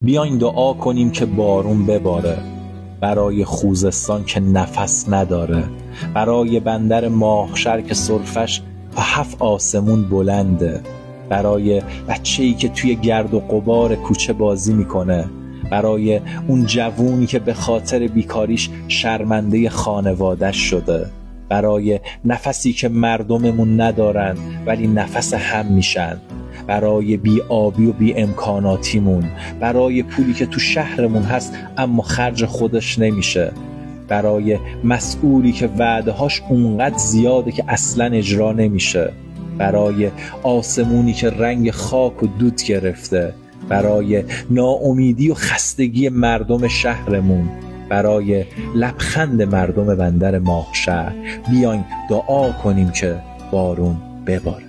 بیاین دعا کنیم که بارون بباره، برای خوزستان که نفس نداره، برای بندر ماهشر که سرفش تا 7 آسمون بلنده، برای بچه‌ای که توی گرد و غبار کوچه بازی میکنه، برای اون جوونی که به خاطر بیکاریش شرمنده خانواده‌اش شده، برای نفسی که مردممون ندارن ولی نفس هم میشن، برای بی آبی و بی امکاناتیمون، برای پولی که تو شهرمون هست اما خرج خودش نمیشه، برای مسئولی که وعدهاش اونقدر زیاده که اصلا اجرا نمیشه، برای آسمونی که رنگ خاک و دود گرفته، برای ناامیدی و خستگی مردم شهرمون، برای لبخند مردم بندر ماهشهر. بیاین دعا کنیم که بارون بباره.